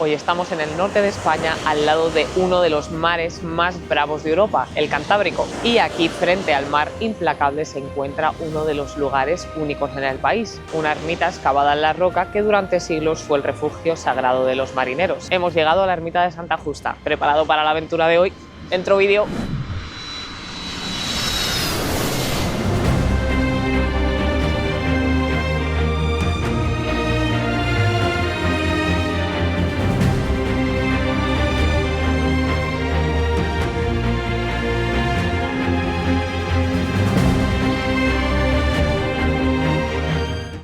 Hoy estamos en el norte de España, al lado de uno de los mares más bravos de Europa, el Cantábrico. Y aquí, frente al mar implacable, se encuentra uno de los lugares únicos en el país, una ermita excavada en la roca que durante siglos fue el refugio sagrado de los marineros. Hemos llegado a la ermita de Santa Justa. ¿Preparado para la aventura de hoy? Dentro vídeo.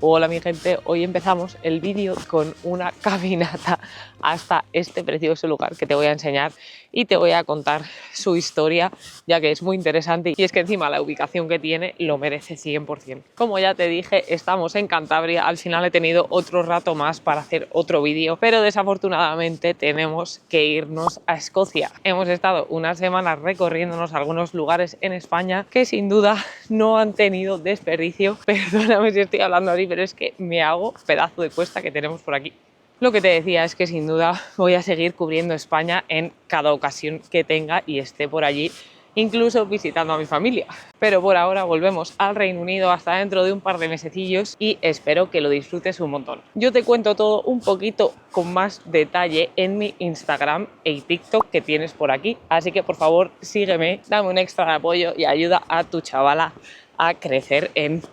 Hola mi gente, hoy empezamos el vídeo con una caminata hasta este precioso lugar que te voy a enseñar y te voy a contar su historia, ya que es muy interesante y es que encima la ubicación que tiene lo merece 100%. Como ya te dije, estamos en Cantabria. Al final he tenido otro rato más para hacer otro vídeo, pero desafortunadamente tenemos que irnos a Escocia. Hemos estado unas semanas recorriéndonos algunos lugares en España que sin duda no han tenido desperdicio. Perdóname si estoy hablando así, pero es que me hago pedazo de cuesta que tenemos por aquí. Lo que te decía es que sin duda voy a seguir cubriendo España en cada ocasión que tenga y esté por allí, incluso visitando a mi familia. Pero por ahora volvemos al Reino Unido hasta dentro de un par de mesecillos y espero que lo disfrutes un montón. Yo te cuento todo un poquito con más detalle en mi Instagram y TikTok que tienes por aquí, así que por favor sígueme, dame un extra de apoyo y ayuda a tu chavala a crecer en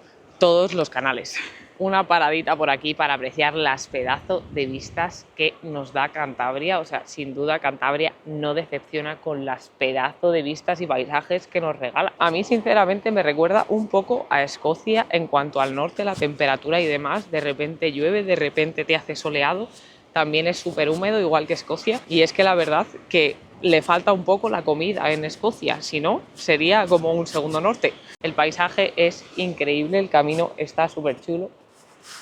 todos los canales. Una paradita por aquí para apreciar las pedazos de vistas que nos da Cantabria. O sea, sin duda Cantabria no decepciona con las pedazos de vistas y paisajes que nos regala. A mí sinceramente me recuerda un poco a Escocia en cuanto al norte, la temperatura y demás. De repente llueve, de repente te hace soleado. También es súper húmedo, igual que Escocia. Y es que la verdad que le falta un poco la comida en Escocia, si no, sería como un segundo norte. El paisaje es increíble, el camino está súper chulo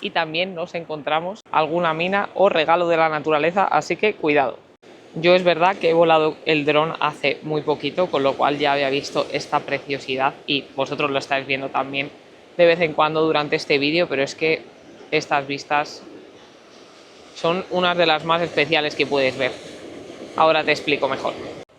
y también nos encontramos alguna mina o regalo de la naturaleza, así que cuidado. Yo es verdad que he volado el dron hace muy poquito, con lo cual ya había visto esta preciosidad y vosotros lo estáis viendo también de vez en cuando durante este vídeo, pero es que estas vistas son unas de las más especiales que puedes ver. Ahora te explico mejor.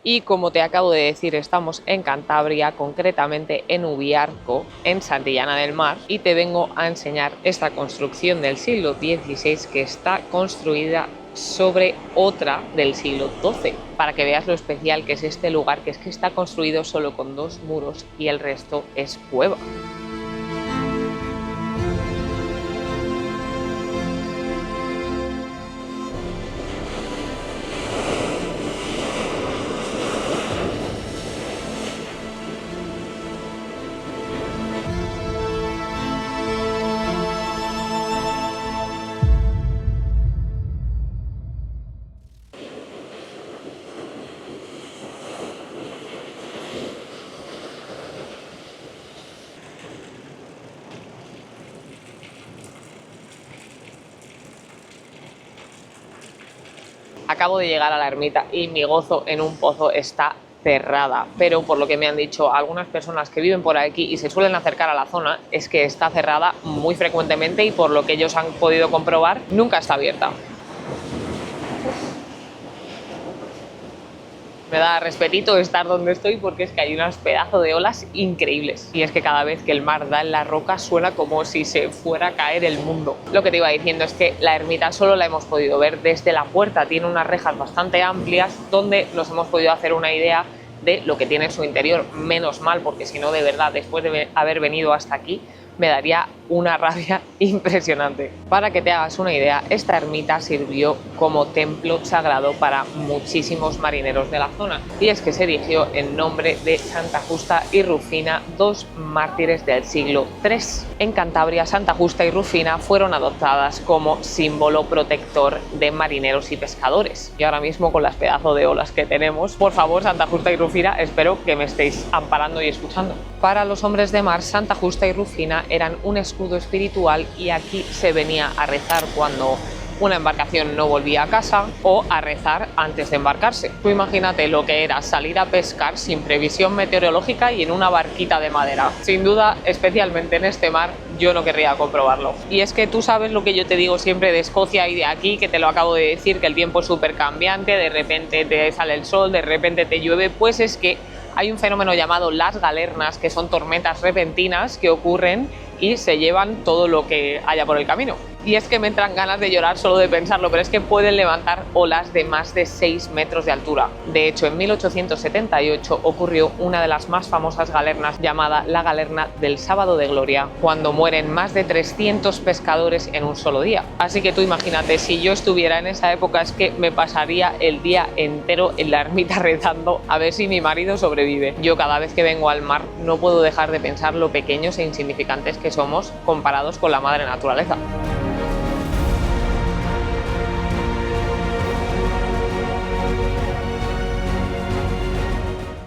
Y como te acabo de decir, estamos en Cantabria, concretamente en Ubiarco, en Santillana del Mar, y te vengo a enseñar esta construcción del siglo XVI que está construida sobre otra del siglo XII, para que veas lo especial que es este lugar, que es que está construido solo con dos muros y el resto es cueva. Acabo de llegar a la ermita y mi gozo en un pozo está cerrada, pero por lo que me han dicho algunas personas que viven por aquí y se suelen acercar a la zona, es que está cerrada muy frecuentemente y por lo que ellos han podido comprobar, nunca está abierta. Me da respetito estar donde estoy porque es que hay unas pedazos de olas increíbles. Y es que cada vez que el mar da en la roca suena como si se fuera a caer el mundo. Lo que te iba diciendo es que la ermita solo la hemos podido ver desde la puerta. Tiene unas rejas bastante amplias donde nos hemos podido hacer una idea de lo que tiene en su interior. Menos mal, porque si no, de verdad, después de haber venido hasta aquí, me daría una rabia impresionante. Para que te hagas una idea, esta ermita sirvió como templo sagrado para muchísimos marineros de la zona, y es que se erigió en nombre de Santa Justa y Rufina, dos mártires del siglo III. En Cantabria, Santa Justa y Rufina fueron adoptadas como símbolo protector de marineros y pescadores. Y ahora mismo, con las pedazos de olas que tenemos, por favor, Santa Justa y Rufina, espero que me estéis amparando y escuchando. Para los hombres de mar, Santa Justa y Rufina eran un escudo espiritual y aquí se venía a rezar cuando una embarcación no volvía a casa o a rezar antes de embarcarse. Tú imagínate lo que era salir a pescar sin previsión meteorológica y en una barquita de madera. Sin duda, especialmente en este mar, yo no querría comprobarlo. Y es que tú sabes lo que yo te digo siempre de Escocia y de aquí, que te lo acabo de decir, que el tiempo es súper cambiante, de repente te sale el sol, de repente te llueve, pues es que hay un fenómeno llamado las galernas, que son tormentas repentinas que ocurren y se llevan todo lo que haya por el camino. Y es que me entran ganas de llorar solo de pensarlo, pero es que pueden levantar olas de más de 6 metros de altura. De hecho, en 1878 ocurrió una de las más famosas galernas llamada la Galerna del Sábado de Gloria, cuando mueren más de 300 pescadores en un solo día. Así que tú imagínate, si yo estuviera en esa época, es que me pasaría el día entero en la ermita rezando a ver si mi marido sobrevive. Yo cada vez que vengo al mar no puedo dejar de pensar lo pequeños e insignificantes que somos comparados con la madre naturaleza.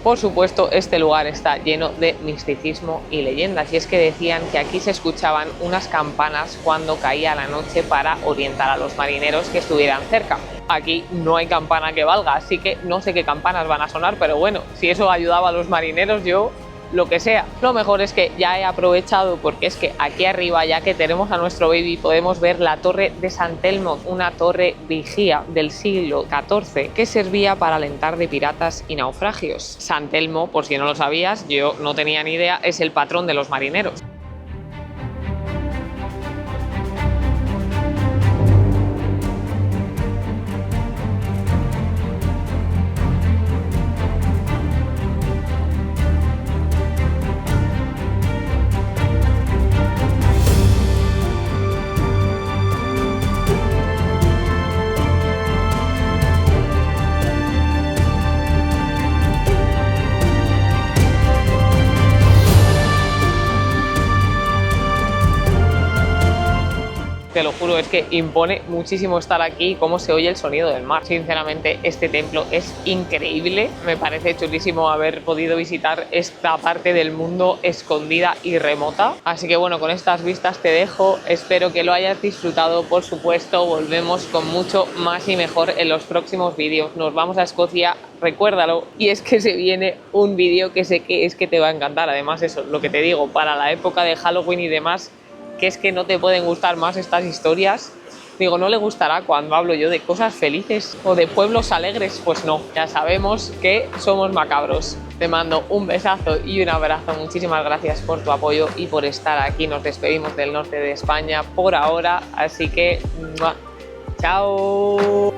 Por supuesto, este lugar está lleno de misticismo y leyendas, y es que decían que aquí se escuchaban unas campanas cuando caía la noche para orientar a los marineros que estuvieran cerca. Aquí no hay campana que valga, así que no sé qué campanas van a sonar, pero bueno, si eso ayudaba a los marineros, yo lo que sea. Lo mejor es que ya he aprovechado, porque es que aquí arriba, ya que tenemos a nuestro baby, podemos ver la torre de San Telmo, una torre vigía del siglo XIV que servía para alentar de piratas y naufragios. San Telmo, por si no lo sabías, yo no tenía ni idea, es el patrón de los marineros. Te lo juro, es que impone muchísimo estar aquí y cómo se oye el sonido del mar. Sinceramente, este templo es increíble. Me parece chulísimo haber podido visitar esta parte del mundo escondida y remota. Así que bueno, con estas vistas te dejo. Espero que lo hayas disfrutado, por supuesto. Volvemos con mucho más y mejor en los próximos vídeos. Nos vamos a Escocia, recuérdalo. Y es que se viene un vídeo que sé que es que te va a encantar. Además, eso, lo que te digo, para la época de Halloween y demás, que es que no te pueden gustar más estas historias. Digo, ¿no le gustará cuando hablo yo de cosas felices o de pueblos alegres? Pues no, ya sabemos que somos macabros. Te mando un besazo y un abrazo. Muchísimas gracias por tu apoyo y por estar aquí. Nos despedimos del norte de España por ahora, así que ¡mua! ¡Chao!